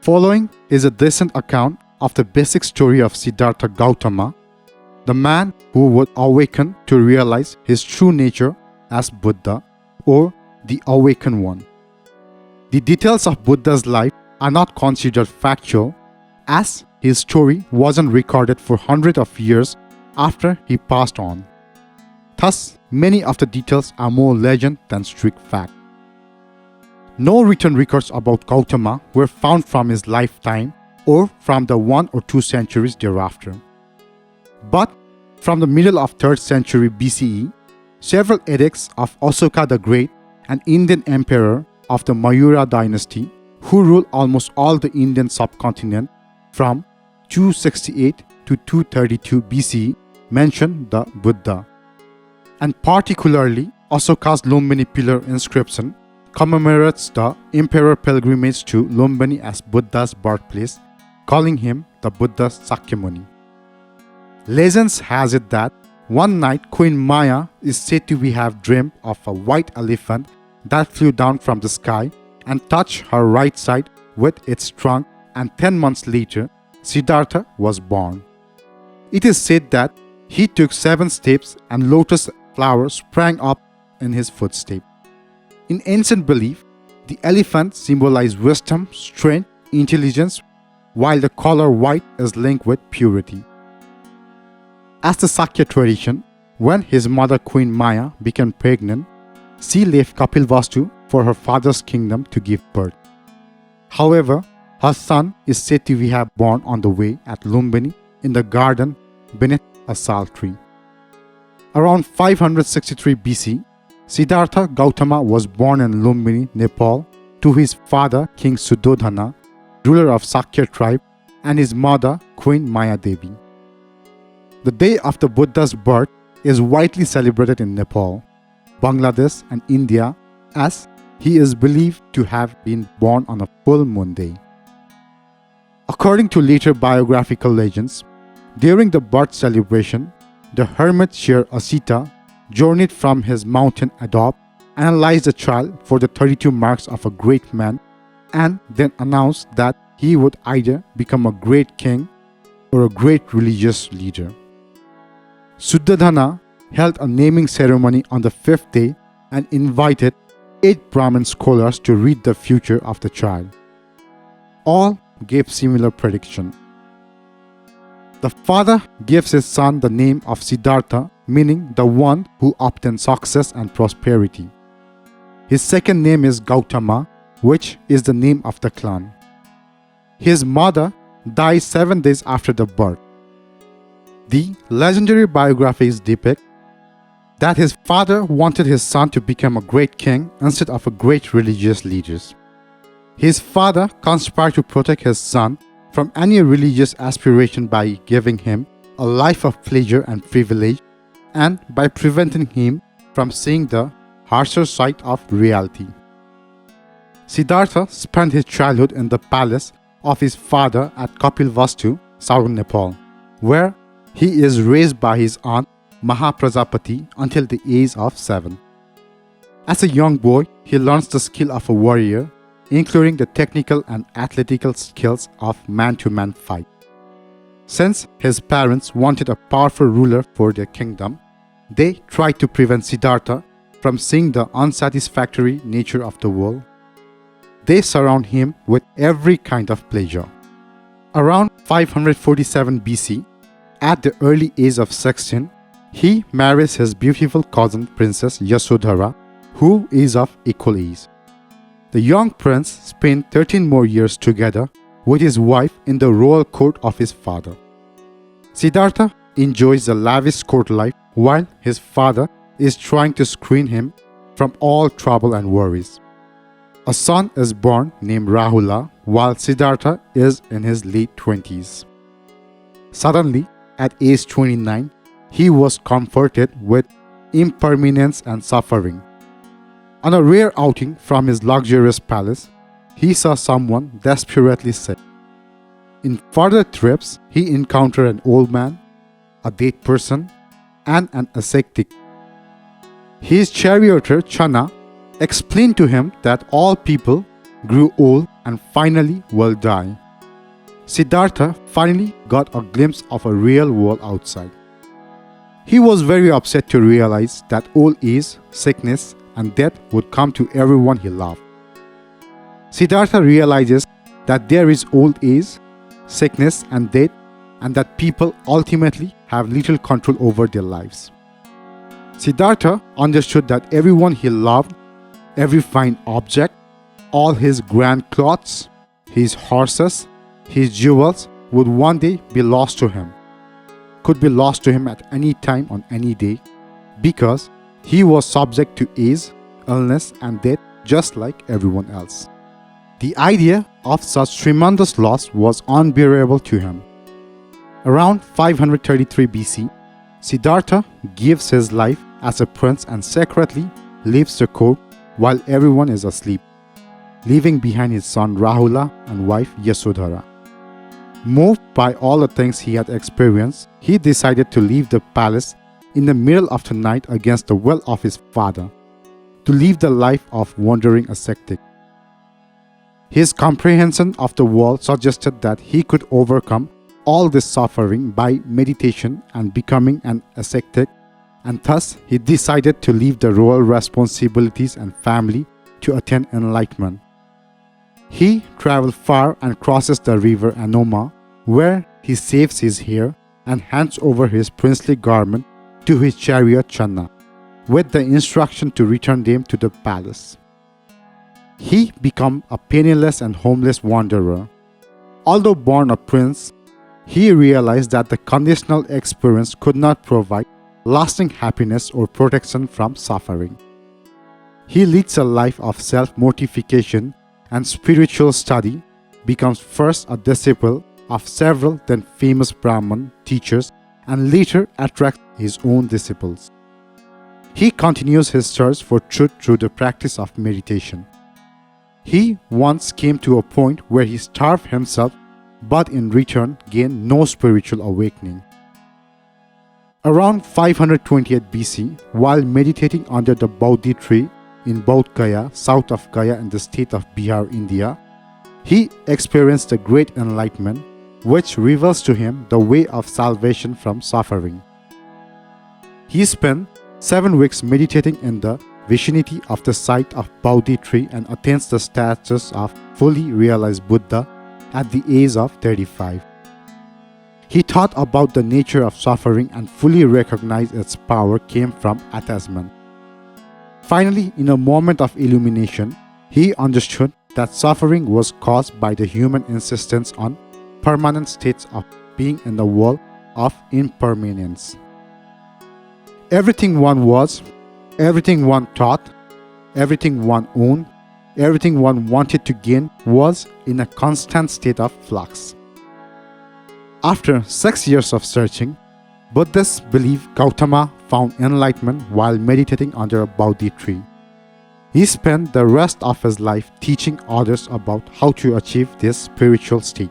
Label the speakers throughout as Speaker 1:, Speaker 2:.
Speaker 1: Following is a decent account of the basic story of Siddhartha Gautama, the man who would awaken to realize his true nature as Buddha or the Awakened One. The details of Buddha's life are not considered factual, as his story wasn't recorded for hundreds of years after he passed on. Thus, many of the details are more legend than strict fact. No written records about Gautama were found from his lifetime or from the 1 or 2 centuries thereafter. But from the middle of 3rd century BCE, several edicts of Asoka the Great, an Indian emperor of the Mayura dynasty, who ruled almost all the Indian subcontinent from 268 to 232 BCE, mention the Buddha. And particularly, Asoka's Lumbini pillar inscription commemorates the emperor pilgrimage to Lumbini as Buddha's birthplace, calling him the Buddha Sakyamuni. Legends has it that one night Queen Maya is said to have dreamed of a white elephant that flew down from the sky and touched her right side with its trunk, and 10 months later, Siddhartha was born. It is said that he took 7 steps and lotus flowers sprang up in his footsteps. In ancient belief, the elephant symbolized wisdom, strength, intelligence, while the color white is linked with purity. As the Sakya tradition, when his mother Queen Maya became pregnant, she left Kapilvastu for her father's kingdom to give birth. However, her son is said to have born on the way at Lumbini in the garden beneath a sal tree. Around 563 BC, Siddhartha Gautama was born in Lumbini, Nepal, to his father King Suddhodana, ruler of Sakya tribe, and his mother Queen Maya Devi. The day of the Buddha's birth is widely celebrated in Nepal, Bangladesh, and India, as he is believed to have been born on a full moon day. According to later biographical legends, during the birth celebration, the hermit Sher Asita journeyed from his mountain Adobe, analyzed the child for the 32 marks of a great man, and then announced that he would either become a great king or a great religious leader. Suddhodana held a naming ceremony on the 5th day and invited 8 Brahmin scholars to read the future of the child. All gave similar prediction. The father gives his son the name of Siddhartha, meaning the one who obtains success and prosperity. His second name is Gautama, which is the name of the clan. His mother dies 7 days after the birth. The legendary biographies depict that his father wanted his son to become a great king instead of a great religious leader. His father conspired to protect his son from any religious aspiration by giving him a life of pleasure and privilege, and by preventing him from seeing the harsher side of reality. Siddhartha spent his childhood in the palace of his father at Kapilvastu, southern Nepal, where he is raised by his aunt Mahaprajapati until the age of 7. As a young boy, he learns the skill of a warrior, including the technical and athletical skills of man-to-man fight. Since his parents wanted a powerful ruler for their kingdom, they tried to prevent Siddhartha from seeing the unsatisfactory nature of the world. They surround him with every kind of pleasure. Around 547 BC, at the early age of 16, he marries his beautiful cousin Princess Yasodhara, who is of equal age. The young prince spent 13 more years together with his wife in the royal court of his father. Siddhartha enjoys a lavish court life while his father is trying to screen him from all trouble and worries. A son is born named Rahula while Siddhartha is in his late 20s. Suddenly, at age 29, he was confronted with impermanence and suffering. On a rare outing from his luxurious palace, he saw someone desperately sick. In further trips, he encountered an old man, a dead person, and an ascetic. His charioteer Chana explained to him that all people grew old and finally will die. Siddhartha finally got a glimpse of a real world outside. He was very upset to realize that old age, sickness, and death would come to everyone he loved. Siddhartha realizes that there is old age, sickness, and death, and that people ultimately have little control over their lives. Siddhartha understood that everyone he loved, every fine object, all his grand clothes, his horses, his jewels would one day be lost to him. Could be lost to him at any time on any day, because he was subject to age, illness, and death just like everyone else. The idea of such tremendous loss was unbearable to him. Around 533 BC, Siddhartha gives his life as a prince and secretly leaves the court while everyone is asleep, leaving behind his son Rahula and wife Yasodhara. Moved by all the things he had experienced, he decided to leave the palace in the middle of the night against the will of his father, to live the life of wandering ascetic. His comprehension of the world suggested that he could overcome all this suffering by meditation and becoming an ascetic, and thus he decided to leave the royal responsibilities and family to attain enlightenment. He traveled far and crosses the river Anoma, where he shaves his hair and hands over his princely garment to his chariot Channa, with the instruction to return them to the palace. He became a penniless and homeless wanderer. Although born a prince, he realized that the conditional experience could not provide lasting happiness or protection from suffering. He leads a life of self-mortification and spiritual study, becomes first a disciple of several then famous Brahmin teachers, and later attracts his own disciples. He continues his search for truth through the practice of meditation. He once came to a point where he starved himself, but in return gained no spiritual awakening. Around 528 BC, while meditating under the Bodhi tree in Bodh Gaya, south of Gaya in the state of Bihar, India, he experienced a great enlightenment, which reveals to him the way of salvation from suffering. He spent 7 weeks meditating in the vicinity of the site of Bodhi tree and attains the status of fully realized Buddha at the age of 35. He thought about the nature of suffering and fully recognized its power came from attachment. Finally, in a moment of illumination, he understood that suffering was caused by the human insistence on permanent states of being in the world of impermanence. Everything one was, everything one thought, everything one owned, everything one wanted to gain was in a constant state of flux. After 6 years of searching, Buddhists believe Gautama found enlightenment while meditating under a Bodhi tree. He spent the rest of his life teaching others about how to achieve this spiritual state.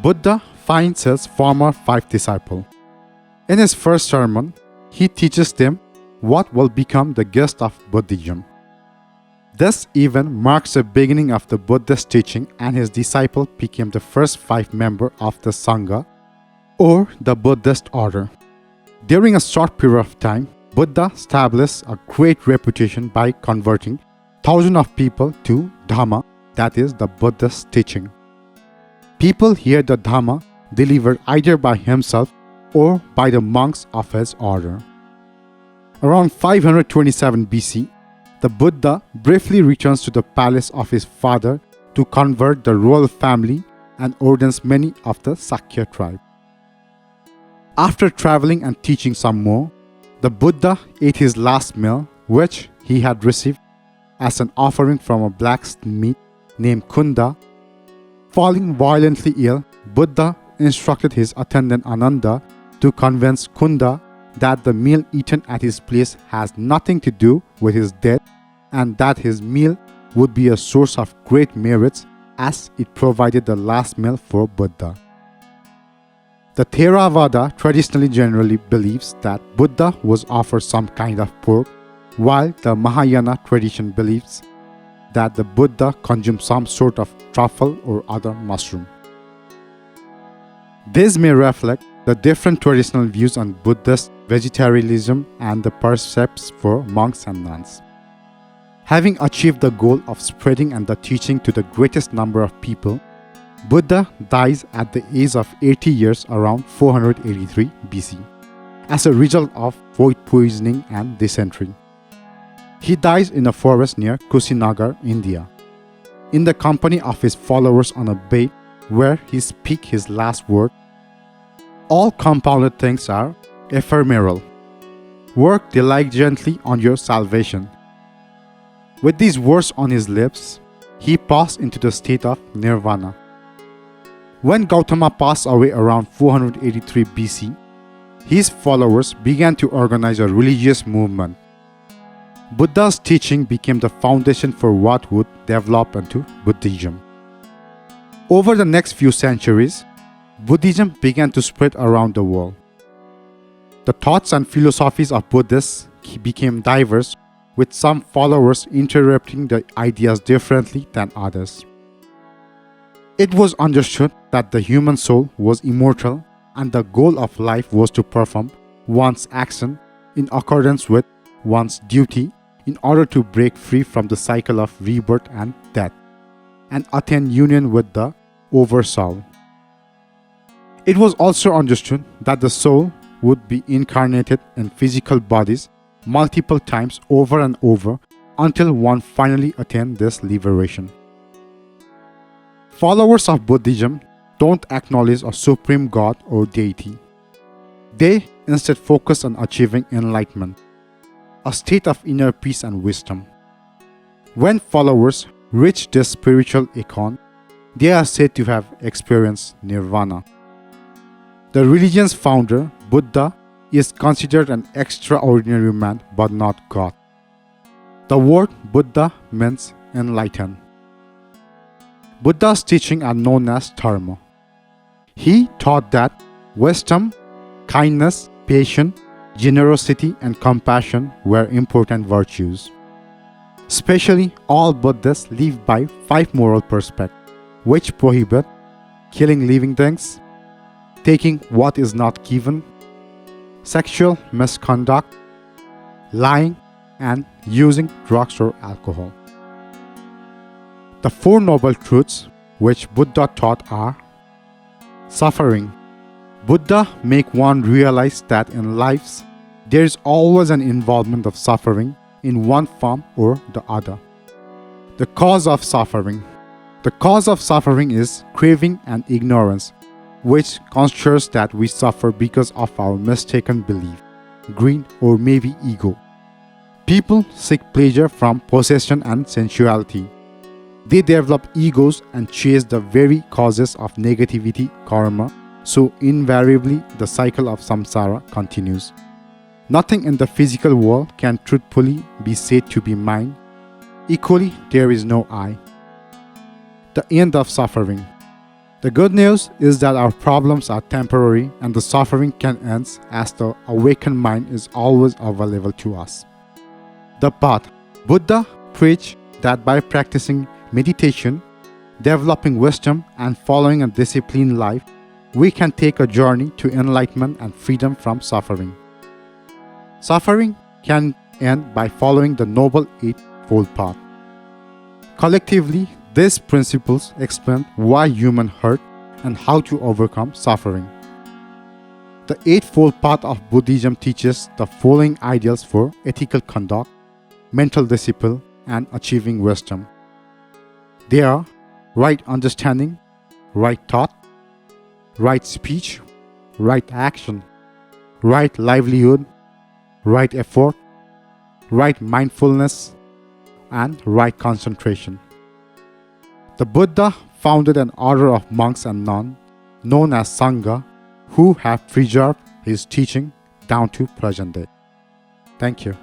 Speaker 1: Buddha finds his former 5 disciples. In his first sermon, he teaches them what will become the gist of Buddhism. This event marks the beginning of the Buddhist teaching, and his disciple became the first 5 members of the Sangha, or the Buddhist order. During a short period of time, Buddha established a great reputation by converting thousands of people to Dhamma, that is, the Buddhist teaching. People hear the Dhamma delivered either by himself or by the monks of his order. Around 527 BC, the Buddha briefly returns to the palace of his father to convert the royal family and ordains many of the Sakya tribe. After traveling and teaching some more, the Buddha ate his last meal, which he had received as an offering from a blacksmith named Kunda. Falling violently ill, Buddha instructed his attendant Ananda to convince Kunda that the meal eaten at his place has nothing to do with his death and that his meal would be a source of great merits as it provided the last meal for Buddha. The Theravada traditionally generally believes that Buddha was offered some kind of pork, while the Mahayana tradition believes that the Buddha consumed some sort of truffle or other mushroom. This may reflect the different traditional views on Buddhist vegetarianism and the precepts for monks and nuns. Having achieved the goal of spreading and the teaching to the greatest number of people, Buddha dies at the age of 80 years around 483 BC as a result of food poisoning and dysentery. He dies in a forest near Kushinagar, India, in the company of his followers on a bed where he speaks his last word. All compounded things are ephemeral. Work diligently on your salvation. With these words on his lips, he passed into the state of nirvana. When Gautama passed away around 483 BC, his followers began to organize a religious movement. Buddha's teaching became the foundation for what would develop into Buddhism. Over the next few centuries, Buddhism began to spread around the world. The thoughts and philosophies of Buddhists became diverse, with some followers interpreting the ideas differently than others. It was understood that the human soul was immortal and the goal of life was to perform one's action in accordance with one's duty in order to break free from the cycle of rebirth and death and attain union with the Oversoul. It was also understood that the soul would be incarnated in physical bodies multiple times over and over until one finally attained this liberation. Followers of Buddhism don't acknowledge a supreme God or deity. They instead focus on achieving enlightenment, a state of inner peace and wisdom. When followers reach this spiritual icon, they are said to have experienced nirvana. The religion's founder, Buddha, is considered an extraordinary man but not God. The word Buddha means enlightened. Buddha's teachings are known as dharma. He taught that wisdom, kindness, patience, generosity, and compassion were important virtues. Especially, all Buddhists live by 5 moral precepts, which prohibit killing living things, taking what is not given, sexual misconduct, lying, and using drugs or alcohol. The 4 noble truths which Buddha taught are suffering. Buddha make one realize that in lives there is always an involvement of suffering in one form or the other. The cause of suffering. The cause of suffering is craving and ignorance, which considers that we suffer because of our mistaken belief, greed, or maybe ego. People seek pleasure from possession and sensuality. They develop egos and chase the very causes of negativity, karma, so invariably the cycle of samsara continues. Nothing in the physical world can truthfully be said to be mine. Equally, there is no I. The end of suffering. The good news is that our problems are temporary and the suffering can end as the awakened mind is always available to us. The path. Buddha preached that by practicing meditation, developing wisdom, and following a disciplined life, we can take a journey to enlightenment and freedom from suffering. Suffering can end by following the Noble Eightfold Path. Collectively, these principles explain why humans hurt and how to overcome suffering. The Eightfold Path of Buddhism teaches the following ideals for ethical conduct, mental discipline, and achieving wisdom. They are right understanding, right thought, right speech, right action, right livelihood, right effort, right mindfulness, and right concentration. The Buddha founded an order of monks and nuns known as Sangha who have preserved his teaching down to present day. Thank you.